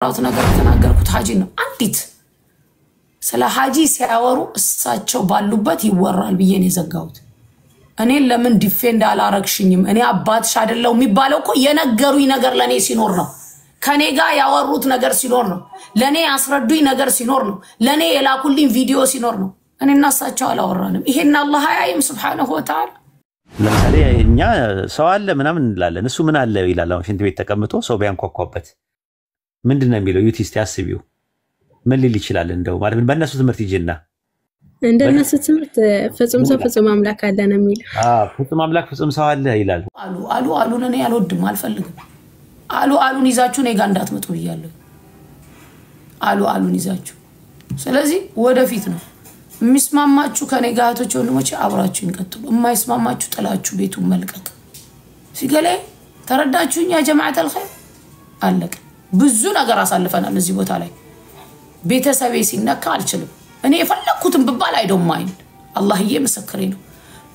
ራውት ነገር ተናገርኩት ሐጂ ነው አንዲት ስለ ሐጂ ሲያወሩ እሳቸው ባሉበት ይወራል ብዬ ነው የዘጋሁት እኔ ለምን ዲፌንድ አላረክሽኝም እኔ አባትሽ አይደለው የሚባለው እኮ የነገሩኝ ነገር ለኔ ሲኖር ነው ከኔ ጋር ያወሩት ነገር ሲኖር ነው ለኔ ያስረዱኝ ነገር ሲኖር ነው ለኔ የላኩልኝ ቪዲዮ ሲኖር ነው እኔና እሳቸው አላወራንም ይሄን አላህ ያይም Subhanahu Wa Ta'ala ለምሳሌ እኛ ሰው አለ ምናምን እንላለን እሱ ምን አለ ይላል አሁን ሽንት ቤት ተቀምጦ ሰው ቢያንኳኳበት ምንድነው የሚለው ዩቲስቲ አስቢው ምን ሊል ይችላል እንደው ማለት በእነሱ ትምህርት ይጅና እንደነሱ ትምህርት ፍጹም ሰው ፍጹም አምላክ አለ ነው የሚለው ፍጹም አምላክ ፍጹም ሰው አለ ይላል አሉ እኔ ያልወድም አልፈልግም አሉን ይዛችሁ ነው ጋር እንዳትመጡ ይያለሁ አሉን ይዛችሁ ስለዚህ ወደፊት ነው የሚስማማችሁ ከኔ ጋቶች ወንድሞች አብራችሁ እንቀጥሉ የማይስማማችሁ ጥላችሁ ቤቱን መልቀቅ ሲገለ ተረዳችሁኝ ያ ጀማዓት الخير አለቀ ብዙ ነገር አሳልፈናል እዚህ ቦታ ላይ ቤተሰቤ ሲነካ አልችልም እኔ የፈለኩትን ብባል አይዶም ማይንድ አላህዬ መስክሬ ነው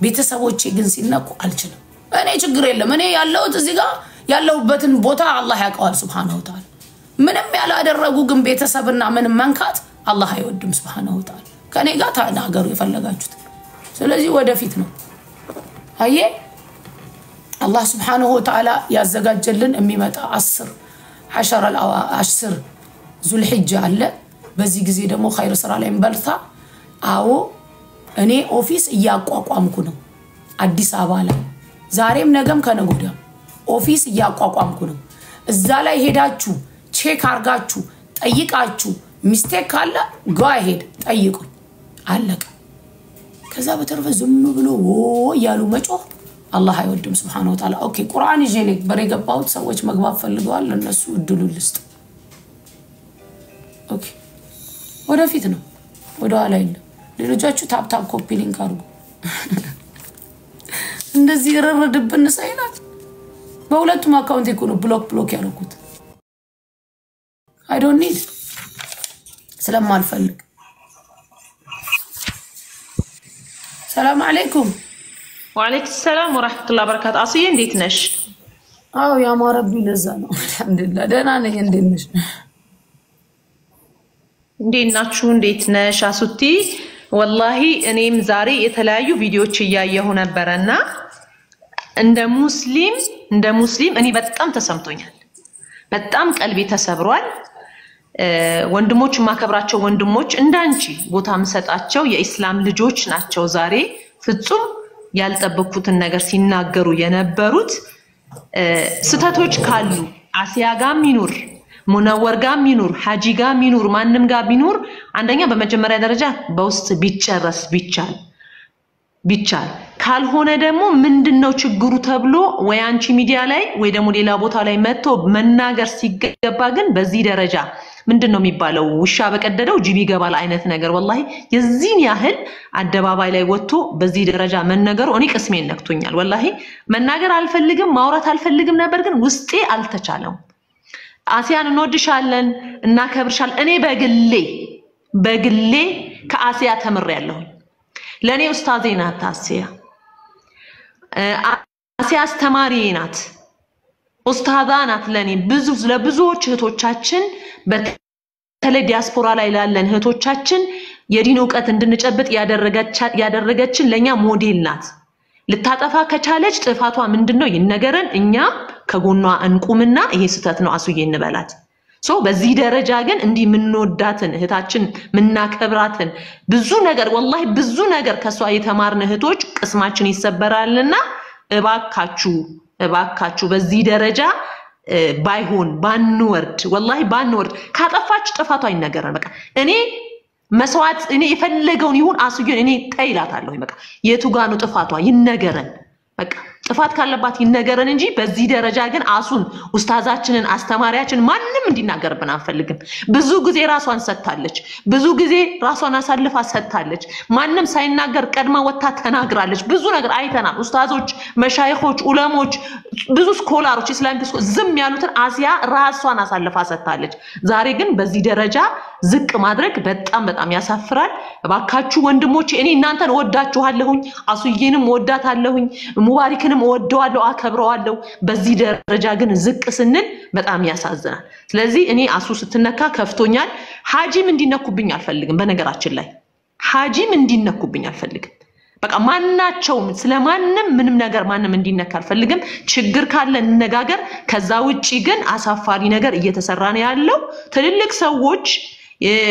ቤተሰቦቼ ግን ሲነኩ አልችልም እኔ ችግር የለም እኔ ያለሁት እዚህ ጋር ያለሁበትን ቦታ አላህ ያውቀዋል Subhanahu Wa Ta'ala ምንም ያላደረጉ ግን ቤተሰብና ምንም መንካት አላህ አይወድም Subhanahu Wa Ta'ala ከኔ ጋር ታናገሩ የፈለጋችሁት ስለዚህ ወደፊት ነው አየ አላህ Subhanahu Wa Ta'ala ያዘጋጀልን የሚመጣ 10 ዙልሂጃ አለ በዚህ ጊዜ ደግሞ ኸይር ስራ ላይ እንበልታ አዎ እኔ ኦፊስ እያቋቋምኩ ነው አዲስ አበባ ላይ ዛሬም ነገም ከነጎዳም ኦፊስ እያቋቋምኩ ነው እዛ ላይ ሄዳችሁ ቼክ አርጋችሁ ጠይቃችሁ ሚስቴክ ካለ go ahead ጠይቁኝ አለቀ ከዛ በተረፈ ዝም ብሎ ያሉ መጮህ አላህ አይወድም Subhanahu Wa Ta'ala ኦኬ ቁርአን ይዤ በረገባውት ሰዎች መግባት ፈልገዋል ለነሱ እድሉ ልስጥ ኦኬ ወደፊት ነው ወደ ኋላ አይደለም ሌሎቻችሁ ታፕ ኮፒ ሊንክ አድርጉ እንደዚህ ረረድብን ሳይላት በሁለቱም አካውንት ይኮኑ ብሎክ ያደረኩት I don't need ስለማልፈልግ ሰላም አለይኩም ወአለይኩም ሰላም ወራህመቱላሂ ወበረካቱ አስዬ እንዴት ነሽ አው ያ ማረቢ ለዛ ነው አልহামዱሊላህ ደህና ነኝ እንዴት ነሽ እንዴናችሁ እንዴት ነሽ አሱቲ ወላሂ እኔም ዛሬ የተለያዩ ቪዲዮዎች ያያየሁ ነበርና እንደ ሙስሊም እኔ በጣም ተሰምቶኛል በጣም ቀልቤ ተሰብሯል ወንድሞች ማከብራቸው ወንድሞች እንዳንቺ ቦታ መሰጣቸው የኢስላም ልጆች ናቸው ዛሬ ፍጹም ያልጠበቁትን ነገር ሲናገሩ የነበሩት ስተቶች ካሉ አሲያ ጋር ሚኑር ሙነወር ጋር ሚኑር ሐጂ ጋር ሚኑር ማንንም ጋር ሚኑር አንደኛ በመጀመሪያ ደረጃ በውስጥ ቢጨረስ ቢቻል ካልሆነ ደግሞ ምንድነው ችግሩ ተብሎ ወይ አንቺ ሚዲያ ላይ ወይ ደግሞ ሌላ ቦታ ላይ መጥቶ መናገር ሲገባ ግን በዚህ ደረጃ ምንድነው የሚባለው ውሻ በቀደደው ጅብ ይገባል አይነት ነገር ወላሂ የዚህን ያህል አደባባይ ላይ ወጥቶ በዚህ ደረጃ መነገሩ እኔ ቅስሜን ነክቶኛል ወላሂ መናገር አልፈልግም ማውራት አልፈልግም ነበር ግን ውስጤ አልተቻለም አሲያን እንወድሻለን እና ከብርሻል እኔ በግሌ ከአሲያ ተምሬያለሁ ለኔ ኡስታዜ ናት አሲያ አስተማሪ ናት ኡስታዛ ናት ለኔ ለብዙዎች እህቶቻችን በተለይ ዲያስፖራ ላይ ላለን እህቶቻችን የዲን ዕውቀት እንድንጨብጥ ያደረገችን ለኛ ሞዴል ናት ልታጠፋ ከቻለች ጥፋቷ ምንድነው ይነገረን እኛ ከጎኗ እንቁምና ይሄ ስተት ነው አሱዬ እንበላት በዚህ ደረጃ ግን እንዲ ምንወዳትን እህታችን ምናከብራትን ብዙ ነገር ወላሂ ብዙ ነገር ከሷ የተማርን እህቶች ቅስማችን ይሰበራልና እባካችሁ በዚህ ደረጃ ባይሆን ባንወርድ ወላሂ ባንወርድ ካጠፋች ጥፋቷ ይነገረን በቃ እኔ መስዋዕት እኔ የፈለገውን ይሁን አሱዬን እኔ ጠይላታለሁ በቃ የቱ ጋር ነው ጥፋቷ ይነገረን በቃ ጥፋት ካለባት ይነገረን እንጂ በዚህ ደረጃ ግን አሱን ኡስታዛችንን አስተማሪያችን ማንንም እንዲናገርብን አንፈልግም ብዙ ጊዜ ራሷን ሰጥታለች ብዙ ጊዜ ራሷን አሳልፋ ሰጥታለች ማንንም ሳይናገር ቀድማ ወጣ ተናግራለች ብዙ ነገር አይተናል ኡስታዞች መሻይኾች ዑለሞች ብዙ ስኮላሮች ኢስላሚክ ዝም ያሉትን አሲያ ራሷን አሳልፋ ሰጥታለች ዛሬ ግን በዚህ ደረጃ ዝቅ ማድረግ በጣም ያሳፍራል እባካችሁ ወንድሞቼ እኔ እናንተን ወዳችኋለሁኝ አሱዬንም ወዳታለሁኝ ሙባሪክን ማንንም ወደዋለሁ አከብረዋለሁ በዚህ ደረጃ ግን ዝቅ ስንል በጣም ያሳዝናል ስለዚህ እኔ አሱ ስትነካ ከፍቶኛል ሐጂም እንዲነኩብኝ አልፈልግም በነገራችን ላይ ሐጂም እንዲነኩብኝ አልፈልግም በቃ ማናቸውም ስለማንንም ምንም ነገር ማንንም እንዲነካ አልፈልግም ችግር ካለ እንነጋገር ከዛ ውጪ ግን አሳፋሪ ነገር እየተሰራ ነው ያለው ትልልቅ ሰዎች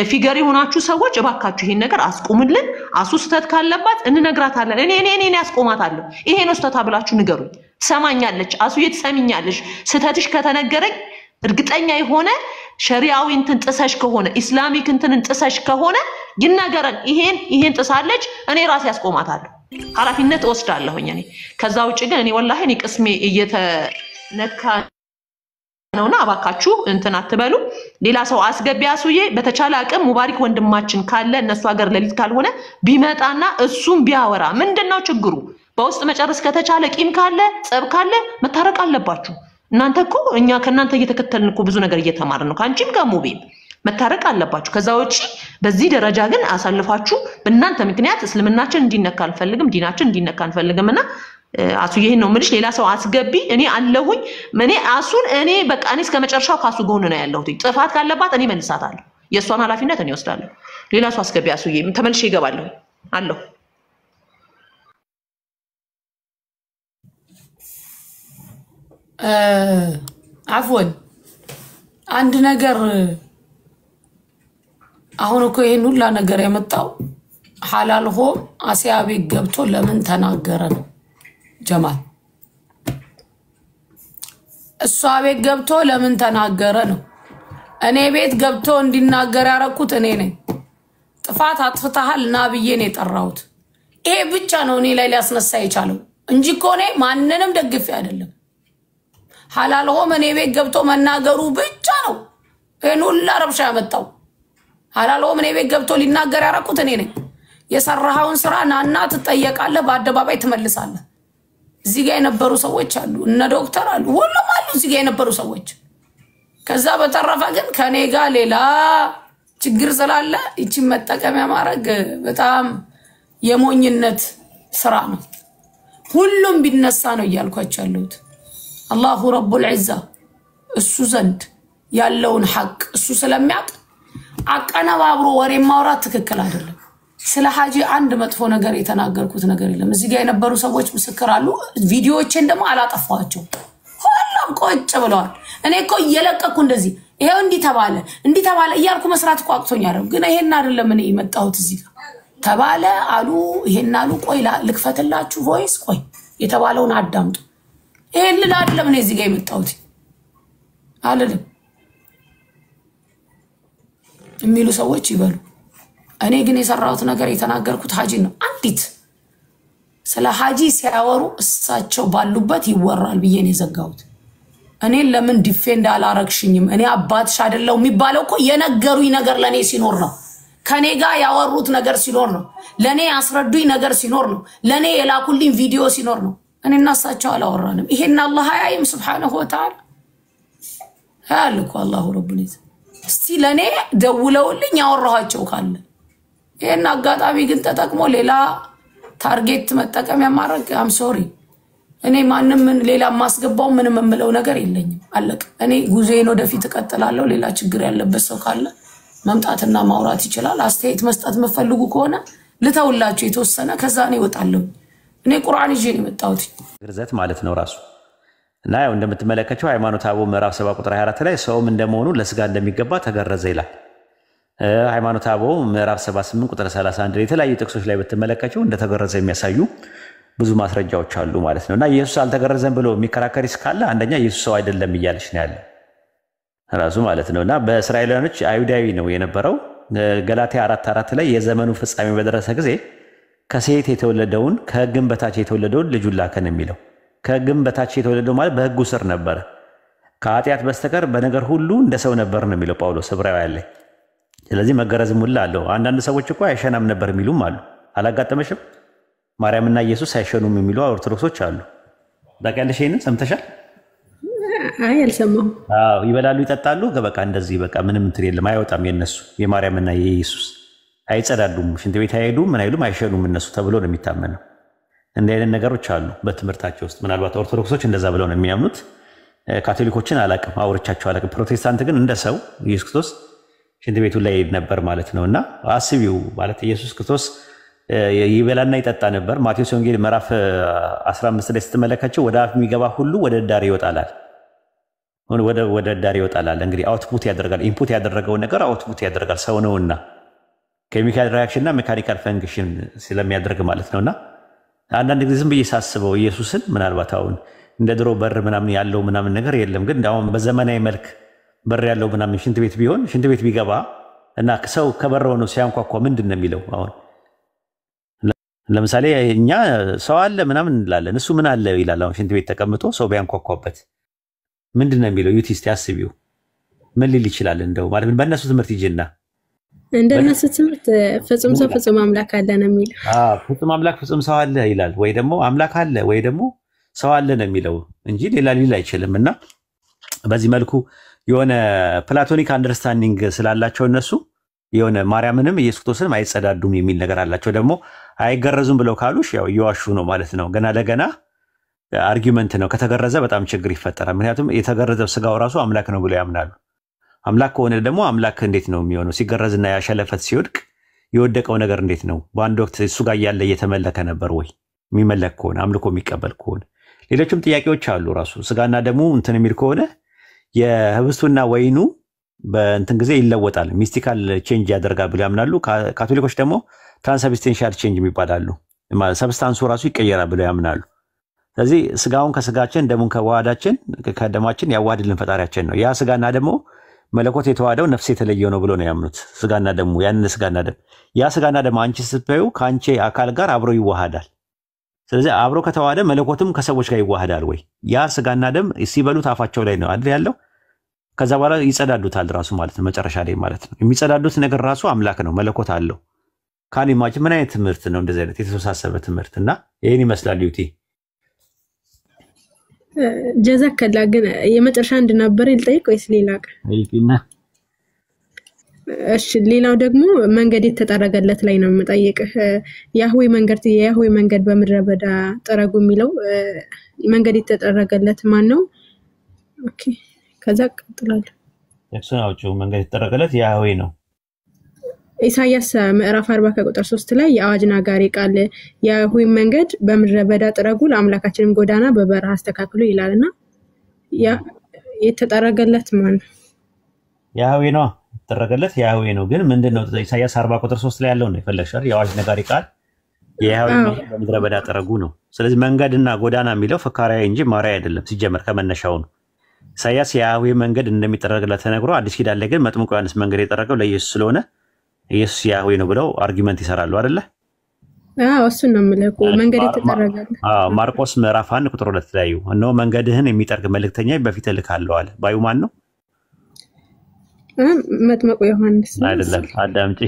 ፊገር የሆናችሁ ሰዎች እባካችሁ ይሄን ነገር አስቆሙልን አሱ ስተት ካለባት እንነግራታለን እኔ ያስቆማታለሁ ይሄ ነው ስተታ ብላችሁ ንገሩኝ ሰማኛለች አሱ የተሰሚኛለሽ ስተትሽ ከተነገረኝ እርግጠኛ የሆነ ሸሪዓዊ እንትን ጥሰሽ ከሆነ ኢስላሚክ እንትን ጥሰሽ ከሆነ ይናገረን ይሄን ጥሳለች እኔ ራሴ ያስቆማታለሁ ሐላፊነት ወስዳለሁኝ እኔ ከዛ ውጪ ግን እኔ ወላሂ እኔ ቅስሜ እየተነካ ነውና አባካችሁ እንትን አትበሉ ሌላ ሰው አስገቢ አሱዬ በተቻለ አቅም ሙባሪክ ወንድማችን ካለ እነሱ ሀገር ለሊት ካልሆነ ቢመጣና እሱም ቢያወራ ምንድነው ችግሩ በውስጥ መጨረስ ከተቻለ ቂም ካለ ጸብ ካለ መታረቅ አለባችሁ እናንተ እኮ እኛ ከናንተ እየተከተልን እኮ ብዙ ነገር እየተማርን ነው ካንቺም ጋሙቤ መታረቅ አለባችሁ ከዛ ውጪ በዚህ ደረጃ ግን አሳልፋችሁ በእናንተ ምክንያት እስልምናችን እንዲነካ አንፈልግም ዲናችን እንዲነካ አንፈልግምና አሱ ይሄን ነው ምልሽ ሌላ ሰው አስገቢ እኔ አለሁኝ እኔ አሱን እኔ በቃ እኔ እስከመጨረሻው ካሱ ጎን ነው ያለሁት ጥፋት ካለባት እኔ መልሳታለሁ የሷን ሐላፊነት እኔ ወስዳለሁ ሌላ ሰው አስገቢ አሱዬ ተመልሼ ይገባለሁ አለሁ አፍወን አንድ ነገር አሁን እኮ ይሄን ሁላ ነገር የመጣው ሐላል ሆም አሲያ ቤት ገብቶ ለምን ተናገረ ነው ጀማል እሷ ቤት ገብቶ ለምን ተናገረ ነው እኔ ቤት ገብቶ እንዲናገር ያረኩት እኔ ነኝ ጥፋት አጥፍተሃል ናብዬ ነው የጠራሁት ይሄ ብቻ ነው እኔ ላይ ሊያስነሳ የቻለው እንጂ እኮ እኔ ማንንም ደግፌ አይደለም ሐላል ሆም እኔ ቤት ገብቶ መናገሩ ብቻ ነው እኔ ሁላ ረብሻ ያመጣው ሐላል ሆም እኔ ቤት ገብቶ ሊናገር ያረኩት እኔ ነኝ የሰራሃውን ስራ ናና ትጠየቃለህ በአደባባይ ትመልሳለህ እዚህ ጋር የነበሩ ሰዎች አሉ እነ ዶክተር አሉ ሁሉም አሉ እዚህ ጋር የነበሩ ሰዎች ከዛ በተረፈ ግን ከኔ ጋር ሌላ ችግር ስላለ እቺ መጠቀሚያ ማድረግ በጣም የሞኝነት ስራ ነው ሁሉም ቢነሳ ነው እያልኳቸው ያለሁት አላሁ ረቡል ዒዛ እሱ ዘንድ ያለውን ሐቅ እሱ ስለሚያውቅ አቀነባብሮ ወሬ ማውራት ትክክል አይደለም ስለ ሐጂ አንድ መጥፎ ነገር የተናገርኩት ነገር የለም እዚህ ጋር የነበሩ ሰዎች ምስክር አሉ ቪዲዮዎችን ደግሞ አላጠፋቸው ሁሉም ቆጭ ብለዋል እኔ እኮ እየለቀኩ እንደዚህ ይሄው እንዲ ተባለ እያልኩ መስራት እኮ አቅቶኛል ግን ይሄን አይደለም እኔ የመጣሁት እዚህ ጋር ተባለ አሉ ይሄን አሉ ቆይ ልክፈትላችሁ ቮይስ ቆይ የተባለውን አዳምጡ ይሄን አይደለም እኔ እዚህ ጋር የመጣሁት አይደለም የሚሉ ሰዎች ይበሉ እኔ ግን የሰራሁት ነገር የተናገርኩት ሐጂ ነው አንዲት ስለ ሐጂ ሲያወሩ እሳቸው ባሉበት ይወራል ብዬ ነው የዘጋሁት እኔ ለምን ዲፌንድ አላረግሽኝም እኔ አባትሽ አይደለም የሚባለው እኮ የነገሩኝ ነገር ለኔ ሲኖር ነው ከኔ ጋር ያወሩት ነገር ሲኖር ነው ለኔ ያስረዱኝ ነገር ሲኖር ነው ለኔ የላኩልኝ ቪዲዮ ሲኖር ነው እኔና እሳቸው አላወራንም ይሄን አላህ ያይም Subhanahu Wa Ta'ala ያልኩ አላሁ ረቡል ዒዛ እስቲ ለኔ ደውለውልኝ ያወራኋቸው ካለ ይሄን አጋጣሚ ግን ተጠቅሞ ሌላ ታርጌት መጠቀም ያማረግ አም ሶሪ እኔ ማንንም ሌላ ማስገባው ምንም የምለው ነገር የለኝም አለቀ እኔ ጉዞዬን ወደፊት እቀጥላለሁ ሌላ ችግር ያለበት ሰው ካለ መምጣትና ማውራት ይችላል አስተያየት መስጠት መፈልጉ ከሆነ ልተውላችሁ የተወሰነ ከዛ ነው ይወጣለሁ እኔ ቁርአን ይዤ ነው የመጣሁት ግርዘት ማለት ነው ራሱ እና ያው እንደምትመለከተው ሃይማኖተ አበው ምዕራፍ 7 ቁጥር 24 ላይ ሰውም እንደመሆኑ ለስጋ እንደሚገባ ተገረዘ ይላል ሃይማኖተ አበው ምዕራፍ 78 ቁጥር 31 የተለያዩ ጥቅሶች ላይ በተመለከተው እንደተገረዘ የሚያሳዩ ብዙ ማስረጃዎች አሉ ማለት ነውና ኢየሱስ አልተገረዘም ብሎ የሚከራከር ይስካለ አንደኛ ኢየሱስ ሰው አይደለም ይያልሽ ነው ያለ ራሱ ማለት ነውና በእስራኤላውያኖች አይሁዳዊ ነው የነበረው ገላትያ 4:4 ላይ የዘመኑ ፍጻሜ በደረሰ ጊዜ ከሴት የተወለደውን ከሕግም በታች የተወለደውን ልጁን ላከ ነው የሚለው ከሕግም በታች የተወለደው ማለት በሕጉ ስር ነበር ከኃጢአት በስተቀር በነገር ሁሉ እንደ ሰው ነበር ነው የሚለው ጳውሎስ ዕብራውያን ላይ ስለዚህ መገረዝም ሁሉ አለው አንዳንድ ሰዎች እኮ አይሸናም ነበር የሚሉም አሉ አላጋጠመሽም ማርያምና ኢየሱስ አይሸኑም የሚሉ ኦርቶዶክሶች አሉ በቃልሽ ይሄን ሰምተሻል አይ አልሰማሁም አዎ ይበላሉ ይጠጣሉ በቃ እንደዚህ በቃ ምንም እንትን የለም አይወጣም የነሱ የማርያምና የኢየሱስ አይጸዳዱም ሽንት ቤት አይሄዱም ምን አይሉም አይሸኑም እነሱ ተብሎ ነው የሚታመነው እንዲህ አይነት ነገሮች አሉ በትምህርታቸው ውስጥ። ምናልባት ኦርቶዶክሶች እንደዛ ብለው ነው የሚያምኑት። ካቶሊኮችን አላቅም፣ አውርቻቸው አላቅም። ፕሮቴስታንት ግን እንደ ሰው ኢየሱስ ክርስቶስ ሽንት ቤቱ ላይ ይሄድ ነበር ማለት ነው። እና አስቢው ማለት ኢየሱስ ክርስቶስ ይበላና ይጠጣ ነበር። ማቴዎስ ወንጌል ምዕራፍ 15 ላይ ስትመለከቸው ወደ አፍ የሚገባ ሁሉ ወደ ዳር ይወጣላል፣ ወደ ዳር ይወጣላል። እንግዲህ አውትፑት ያደርጋል። ኢንፑት ያደረገውን ነገር አውትፑት ያደርጋል። ሰው ነውና ኬሚካል ሪአክሽን እና ሜካኒካል ፈንክሽን ስለሚያደርግ ማለት ነውና አንዳንድ ጊዜ ዝም ብዬ ሳስበው ኢየሱስን ምናልባት አሁን እንደ ድሮ በር ምናምን ያለው ምናምን ነገር የለም፣ ግን አሁን በዘመናዊ መልክ በር ያለው ምናምን ሽንት ቤት ቢሆን ሽንት ቤት ቢገባ እና ሰው ከበረው ነው ሲያንኳኳ ምንድን ነው የሚለው? አሁን ለምሳሌ እኛ ሰው አለ ምናምን እንላለን፣ እሱ ምን አለ ይላል። አሁን ሽንት ቤት ተቀምጦ ሰው ቢያንኳኳበት ምንድን ነው የሚለው? ዩቲ እስቲ አስቢው፣ ምን ሊል ይችላል? እንደው ማለት በእነሱ ትምህርት ይጅና እንደነሱ ትምህርት ፍጹም ሰው ፍጹም አምላክ አለ ነው የሚለው። ፍጹም አምላክ ፍጹም ሰው አለ ይላል፣ ወይ ደግሞ አምላክ አለ ወይ ደግሞ ሰው አለ ነው የሚለው እንጂ ሌላ ሊል አይችልም። እና በዚህ መልኩ የሆነ ፕላቶኒክ አንደርስታንዲንግ ስላላቸው እነሱ የሆነ ማርያምንም ኢየሱስ ክርስቶስንም አይጸዳዱም የሚል ነገር አላቸው። ደግሞ አይገረዙም ብለው ካሉሽ ያው እየዋሹ ነው ማለት ነው። ገና ለገና አርጊመንት ነው። ከተገረዘ በጣም ችግር ይፈጠራል። ምክንያቱም የተገረዘው ስጋው ራሱ አምላክ ነው ብለው ያምናሉ። አምላክ ከሆነ ደግሞ አምላክ እንዴት ነው የሚሆነው? ሲገረዝና ያሸለፈት ሲወድቅ የወደቀው ነገር እንዴት ነው? በአንድ ወቅት እሱ ጋር እያለ እየተመለከ ነበር ወይ? የሚመለክ ከሆነ አምልኮ የሚቀበል ከሆነ ሌሎችም ጥያቄዎች አሉ። ራሱ ስጋና ደሙ እንትን የሚል ከሆነ የህብስቱና ወይኑ በእንትን ጊዜ ይለወጣል፣ ሚስቲካል ቼንጅ ያደርጋል ብለው ያምናሉ። ካቶሊኮች ደግሞ ትራንስብስቴንሻል ቼንጅ የሚባላሉ፣ ሰብስታንሱ ራሱ ይቀየራል ብለው ያምናሉ። ስለዚህ ስጋውን ከስጋችን ደሙን ከዋሃዳችን ከደማችን ያዋሃድልን ፈጣሪያችን ነው። ያ ስጋና ደግሞ መለኮት የተዋሃደው ነፍስ የተለየው ነው ብሎ ነው ያምኑት። ስጋና ደሙ ያን ስጋና ደም ያ ስጋና ደም አንቺ ስትበዩ ከአንቺ አካል ጋር አብሮ ይዋሃዳል። ስለዚህ አብሮ ከተዋሃደ መለኮትም ከሰዎች ጋር ይዋሃዳል ወይ? ያ ስጋና ደም ሲበሉት አፋቸው ላይ ነው አይደል ያለው። ከዛ በኋላ ይጸዳዱታል ራሱ ማለት ነው። መጨረሻ ላይ ማለት ነው የሚጸዳዱት ነገር ራሱ አምላክ ነው፣ መለኮት አለው። ካኒማች ምን አይነት ትምህርት ነው እንደዚህ አይነት የተወሳሰበ ትምህርት? እና ይሄን ይመስላል ዩቲ ጀዛከላ። ግን የመጨረሻ እንድናበር ይልጠይቅ ወይስ ሌላ ቀን? እሺ ሌላው ደግሞ መንገድ የተጠረገለት ላይ ነው የምጠይቅህ። ያህዌ መንገድ በምድረ በዳ ጠረጉ የሚለው መንገድ የተጠረገለት ማን ነው? ኦኬ ከዛ ቀጥላለሁ። እሱን አውጪው። መንገድ የተጠረገለት ያህዌ ነው። ኢሳይያስ ምዕራፍ 40 ከቁጥር 3 ላይ የአዋጅ ናጋሪ ቃል ያህዌ መንገድ በምድረ በዳ ጠረጉ ለአምላካችንም ጎዳና በበረሃ አስተካክሉ ይላልና ያ የተጠረገለት ማን ነው? ያህዌ ነው። የተጠረገለት ያህዌ ነው። ግን ምንድነው ኢሳይያስ 40 ቁጥር 3 ላይ ያለው ነው የፈለግሻል? የአዋጅ ነጋሪ ቃል የያህዌ መንገድ በምድረ በዳ ጠረጉ ነው። ስለዚህ መንገድና ጎዳና የሚለው ፈካሪያ እንጂ ማርያ አይደለም ሲጀመር ከመነሻው ነው። ኢሳይያስ የያህዌ መንገድ እንደሚጠረግለት ተነግሮ አዲስ ኪዳን ላይ ግን መጥምቁ ዮሐንስ መንገድ የጠረገው ለኢየሱስ ስለሆነ ኢየሱስ ያህዌ ነው ብለው አርጊመንት ይሰራሉ አይደለ? እሱን ነው የምልህ መንገድ የተጠረገለት። ማርቆስ ምዕራፍ 1 ቁጥር 2 ላይ እነሆ መንገድህን የሚጠርግ መልእክተኛ በፊት እልካለሁ አለ። ባዩ ማን ነው? መጥምቁ ዮሐንስ አይደለም። አዳምጪ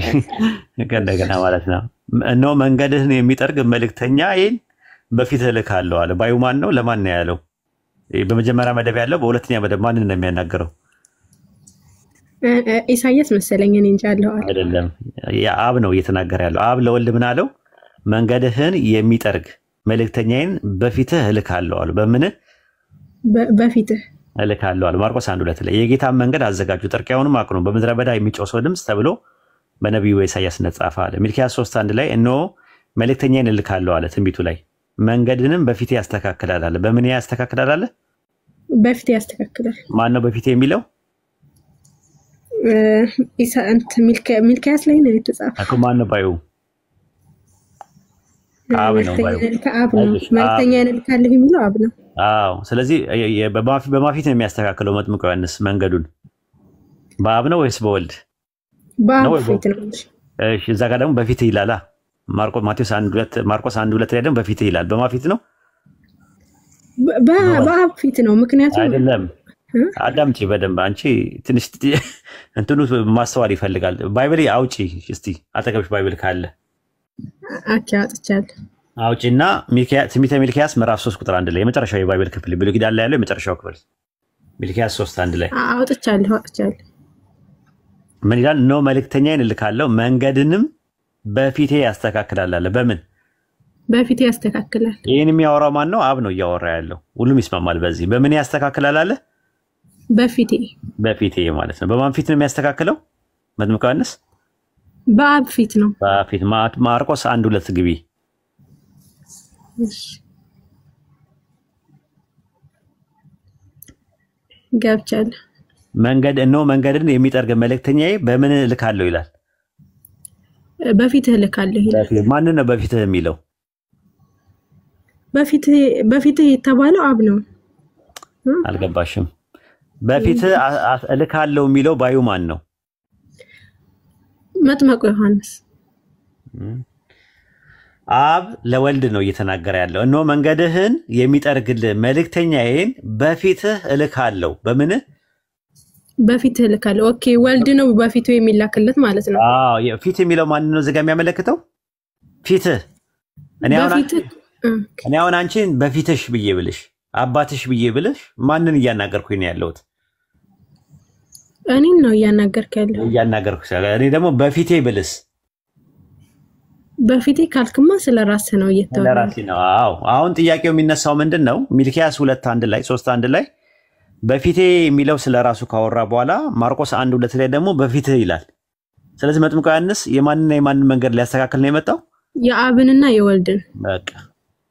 እንደገና ማለት ነው። እነሆ መንገድህን የሚጠርግ መልእክተኛዬን በፊት እልካለሁ አለ። ባዩ ማን ነው? ለማን ነው ያለው? በመጀመሪያ መደብ ያለው፣ በሁለተኛ መደብ ማንን ነው የሚያናገረው? ኢሳይያስ መሰለኝ እኔ እንጃ አለው አይደለም። አብ ነው እየተናገረ ያለው። አብ ለወልድ ምን አለው? መንገድህን የሚጠርግ መልእክተኛዬን በፊትህ እልካለሁ አለ። በምን በፊትህ እልካለሁ አለ። ማርቆስ 1:2 ላይ የጌታን መንገድ አዘጋጁ ጥርጊያውንም አቅኑ በምድረ በዳ የሚጮህ ሰው ድምፅ ተብሎ በነቢዩ ኢሳይያስ እንደተጻፈ አለ። ሚልክያስ 3:1 ላይ እነሆ መልእክተኛዬን እልካለሁ አለ። ትንቢቱ ላይ መንገድንም በፊቴ ያስተካክላል አለ። በምን ያስተካክላል አለ? በፊቴ ያስተካክላል። ማን ነው በፊቴ የሚለው? ሚልክያስ ላይ ነው የተጻፈው እኮ። ማን ነው ባዩ? አብ ነው ባዩ። ከአብ ነው መልእክተኛዬን እልካለሁ የሚለው አብ ነው። አዎ። ስለዚህ በማፊት ነው የሚያስተካክለው መጥምቁ ዮሐንስ መንገዱን። በአብ ነው ወይስ በወልድ? በአብ ፊት ነው። እሺ እዛ ጋር ደግሞ በፊት ይላል። ማርቆስ 1:2 ላይ ደግሞ በፊት ይላል። በማፊት ነው? በአብ ፊት ነው። ምክንያቱም አይደለም። አዳምጪ በደንብ አንቺ ትንሽ እንትኑ ማስተዋል ይፈልጋል። ባይብል አውጪ እስቲ አጠገብሽ ባይብል ካለ አውጥቻለሁ። አውጪና ትንቢተ ሚልክያስ ምዕራፍ 3 ቁጥር 1 ላይ የመጨረሻው የባይብል ክፍል ብሉይ ኪዳን ላይ ያለው የመጨረሻው ክፍል ሚልክያስ 3:1 ላይ አውጥቻለሁ። ምን ይላል? ነው መልእክተኛዬን እልካለሁ መንገድንም በፊቴ ያስተካክላል አለ። በምን? በፊት ያስተካክላል። ይሄን የሚያወራው ማን ነው? አብ ነው እያወራ ያለው። ሁሉም ይስማማል በዚህ። በምን ያስተካክላል አለ? በፊቴ ማለት ነው። በማን ፊት ነው የሚያስተካክለው? መጥምቁ ዮሐንስ በአብ ፊት ነው። በፊት ማርቆስ 1:2 ግቢ። ገብቻለሁ። መንገድን የሚጠርግ መልእክተኛዬ በምን እልካለሁ ይላል? በፊትህ እልካለሁ ይላል። ማን ነው በፊትህ የሚለው? በፊትህ የተባለው አብ ነው። አልገባሽም? በፊትህ እልካለሁ የሚለው ባዩ ማን ነው? መጥምቁ ዮሐንስ። አብ ለወልድ ነው እየተናገረ ያለው። እነሆ መንገድህን የሚጠርግልህ መልእክተኛዬን በፊትህ እልካለሁ። በምን በፊትህ እልካለሁ? ኦኬ፣ ወልድ ነው በፊቱ የሚላክለት ማለት ነው። ፊት የሚለው ማን ነው እዚህ ጋር የሚያመለክተው? ፊትህ። እኔ አሁን አንቺን በፊትሽ ብዬ ብልሽ፣ አባትሽ ብዬ ብልሽ ማንን እያናገርኩኝ ነው ያለሁት? እኔን ነው እያናገርኩ ያለው። እኔ ደግሞ በፊቴ ብልስ? በፊቴ ካልክማ ስለራስህ ነው እየተወራ። ስለራሴ ነው። አሁን ጥያቄው የሚነሳው ምንድነው? ሚልኪያስ 2:1 ላይ 3:1 ላይ በፊቴ የሚለው ስለራሱ ካወራ በኋላ ማርቆስ 1:2 ላይ ደግሞ በፊትህ ይላል። ስለዚህ መጥምቁ ዮሐንስ የማንና የማንን መንገድ ሊያስተካክል ነው የመጣው? የአብንና የወልድን። በቃ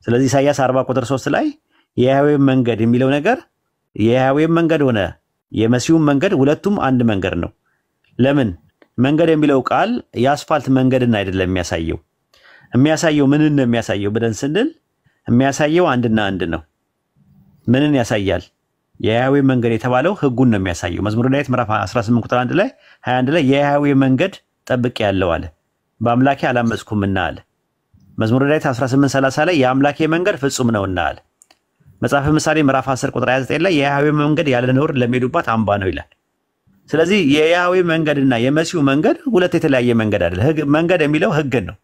ስለዚህ ኢሳይያስ 40:3 ላይ የያህዌ መንገድ የሚለው ነገር የያህዌ መንገድ ሆነ የመሲሁም መንገድ ሁለቱም አንድ መንገድ ነው። ለምን? መንገድ የሚለው ቃል የአስፋልት መንገድን አይደለም የሚያሳየው ምንን ነው የሚያሳየው ብለን ስንል የሚያሳየው አንድና አንድ ነው። ምንን ያሳያል? የያህዌ መንገድ የተባለው ህጉን ነው የሚያሳየው። መዝሙረ ዳዊት ምዕራፍ 18:1 ላይ 21 ላይ የያህዌ መንገድ ጠብቅ ያለው አለ፣ በአምላኬ አላመጽኩምና አለ። መዝሙረ ዳዊት 18:30 ላይ የአምላኬ መንገድ ፍጹም ነውና አለ። መጽሐፈ ምሳሌ ምዕራፍ 10:29 ላይ የያህዌ መንገድ ያለ ነውር ለሚሄዱባት አምባ ነው ይላል። ስለዚህ የያህዌ መንገድና የመሲሁ መንገድ ሁለት የተለያየ መንገድ አይደለም። መንገድ የሚለው ህግን ነው።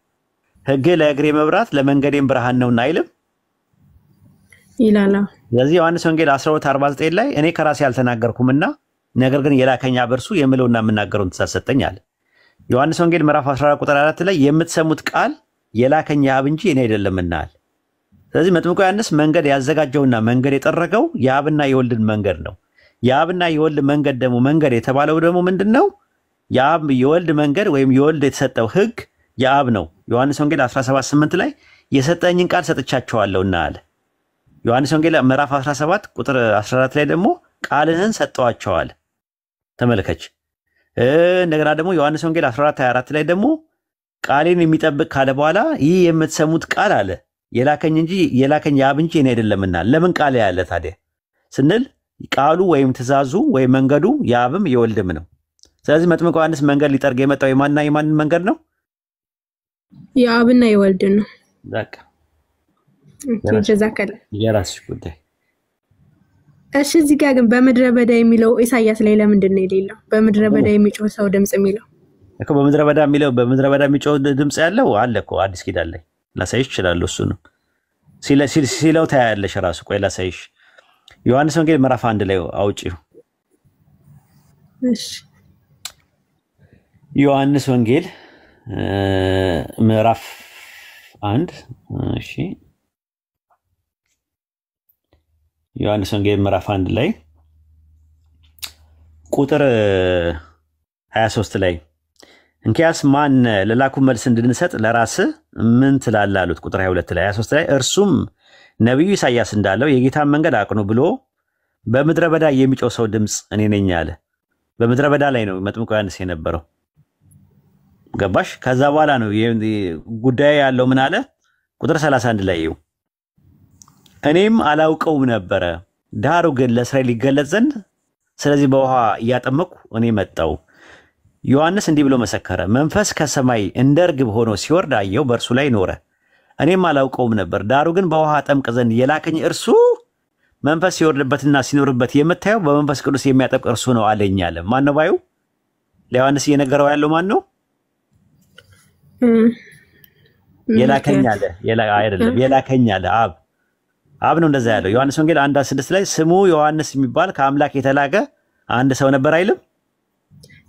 ህግ ለእግሬ መብራት ለመንገዴም ብርሃን ነውና አይልም ይላል። ስለዚህ ዮሐንስ ወንጌል 12:49 ላይ እኔ ከራሴ አልተናገርኩምና ነገር ግን የላከኝ አብ እርሱ የምለውና የምናገረውን ትእዛዝ ሰጠኝ አለ። ዮሐንስ ወንጌል ምዕራፍ 14:4 ላይ የምትሰሙት ቃል የላከኝ አብ እንጂ እኔ አይደለምና አለ። ስለዚህ መጥምቁ ዮሐንስ መንገድ ያዘጋጀውና መንገድ የጠረገው የአብና የወልድን መንገድ ነው። የአብና የወልድ መንገድ ደግሞ መንገድ የተባለው ደግሞ ምንድነው? የአብ የወልድ መንገድ ወይም የወልድ የተሰጠው ህግ የአብ ነው። ዮሐንስ ወንጌል 17:8 ላይ የሰጠኝን ቃል ሰጥቻቸዋለሁና አለ። ዮሐንስ ወንጌል ምዕራፍ 17:14 ላይ ደግሞ ቃልህን ሰጠዋቸዋል። ተመልከች። እንደገና ደግሞ ዮሐንስ ወንጌል 14:24 ላይ ደግሞ ቃሌን የሚጠብቅ ካለ በኋላ ይህ የምትሰሙት ቃል አለ የላከኝ የአብ እንጂ እኔ አይደለምና። ለምን ቃል ያለ ታዲያ ስንል ቃሉ ወይም ትእዛዙ ወይም መንገዱ የአብም የወልድም ነው። ስለዚህ መጥምቁ ዮሐንስ መንገድ ሊጠርግ የመጣው የማንን መንገድ ነው? የአብና የወልድን ነው። በቃ ጀዛከላ የራስሽ ጉዳይ። እሺ፣ እዚህ ጋር ግን በምድረ በዳ የሚለው ኢሳይያስ ላይ ለምንድን ነው የሌለው? በምድረ በዳ የሚጮህ ሰው ድምጽ የሚለው እኮ በምድረ በዳ የሚጮህ ድምጽ ያለው አለ እኮ አዲስ ኪዳን ላይ ላሳይሽ እችላለሁ። እሱንም ሲለው ታያለሽ ራሱ። ቆይ ላሳይሽ። ዮሐንስ ወንጌል ምዕራፍ 1 ላይ አውጪው። እሺ፣ ዮሐንስ ወንጌል ምዕራፍ 1 እሺ፣ ዮሐንስ ወንጌል ምዕራፍ 1 ላይ ቁጥር 23 ላይ እንኪያስ ማን ለላኩ መልስ እንድንሰጥ ለራስህ ምን ትላለህ አሉት። ቁጥር 22 ላይ 23 ላይ እርሱም ነቢዩ ኢሳይያስ እንዳለው የጌታን መንገድ አቅኑ ብሎ በምድረ በዳ የሚጮህ ሰው ድምፅ እኔ ነኝ አለ። በምድረ በዳ ላይ ነው መጥምቁ ዮሐንስ የነበረው። ገባሽ? ከዛ በኋላ ነው ጉዳይ ያለው። ምን አለ? ቁጥር 31 ላይ ይው እኔም አላውቀውም ነበረ፣ ዳሩ ግን ለእስራኤል ሊገለጽ ዘንድ ስለዚህ በውሃ እያጠመኩ እኔ መጣው። ዮሐንስ እንዲህ ብሎ መሰከረ፣ መንፈስ ከሰማይ እንደ ርግብ ሆኖ ሲወርድ አየሁ፣ በእርሱ ላይ ኖረ። እኔም አላውቀውም ነበር፣ ዳሩ ግን በውሃ አጠምቅ ዘንድ የላከኝ እርሱ መንፈስ ሲወርድበትና ሲኖርበት የምታየው በመንፈስ ቅዱስ የሚያጠምቅ እርሱ ነው አለኝ አለ። ማን ነው ባዩ? ለዮሐንስ እየነገረው ያለው ማን ነው? የላከኝ አለ። አይደለም የላከኝ አለ፣ አብ ነው እንደዛ ያለው። ዮሐንስ ወንጌል 1:6 ላይ ስሙ ዮሐንስ የሚባል ከአምላክ የተላከ አንድ ሰው ነበር አይልም?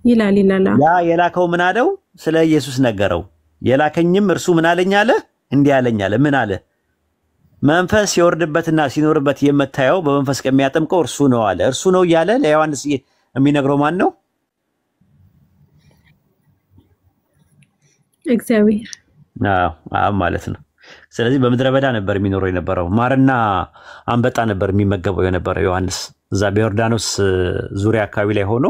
ይላል። ያ የላከው ምን አለው? ስለ ኢየሱስ ነገረው። የላከኝም እርሱ ምን አለኝ አለ? እንዲህ አለኝ አለ። ምን አለ? መንፈስ ሲወርድበትና ሲኖርበት የምታየው በመንፈስ ከሚያጠምቀው እርሱ ነው አለ። እርሱ ነው እያለ ለዮሐንስ የሚነግረው ማን ነው? እግዚአብሔር። አዎ ማለት ነው። ስለዚህ በምድረ በዳ ነበር የሚኖረው የነበረው። ማርና አንበጣ ነበር የሚመገበው የነበረው ዮሐንስ። እዛ በዮርዳኖስ ዙሪያ አካባቢ ላይ ሆኖ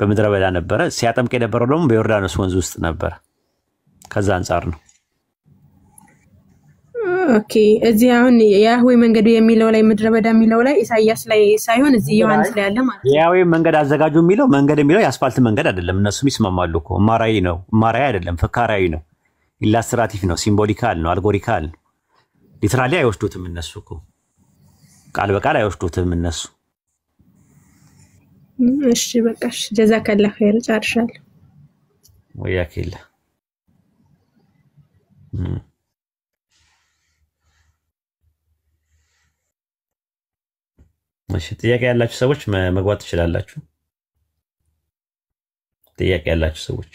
በምድረ በዳ ነበረ። ሲያጠምቅ የነበረው ደግሞ በዮርዳኖስ ወንዝ ውስጥ ነበር። ከዛ አንፃር ነው። ኦኬ እዚህ አሁን የያህዌ መንገድ የሚለው ላይ ምድረ በዳ የሚለው ላይ ኢሳይያስ ላይ ሳይሆን እዚህ ዮሐንስ ላይ አለ ማለት ነው። የያህዌ መንገድ አዘጋጁ የሚለው የሚለው የአስፋልት መንገድ አይደለም። እነሱም ይስማማሉ እኮ። ማራይ ነው። ማራይ አይደለም፣ ፈካራዊ ነው። ኢላስትራቲቭ ነው፣ ሲምቦሊካል ነው፣ አልጎሪካል ነው። ሊትራሊ አይወስዱትም እነሱ እኮ። ቃል በቃል አይወስዱትም እነሱ። እሺ በቃሽ። ጀዛከላህ ኸይር ጨርሻለሁ። ወያኪላ እሺ ጥያቄ ያላችሁ ሰዎች መግባት ትችላላችሁ። ጥያቄ ያላችሁ ሰዎች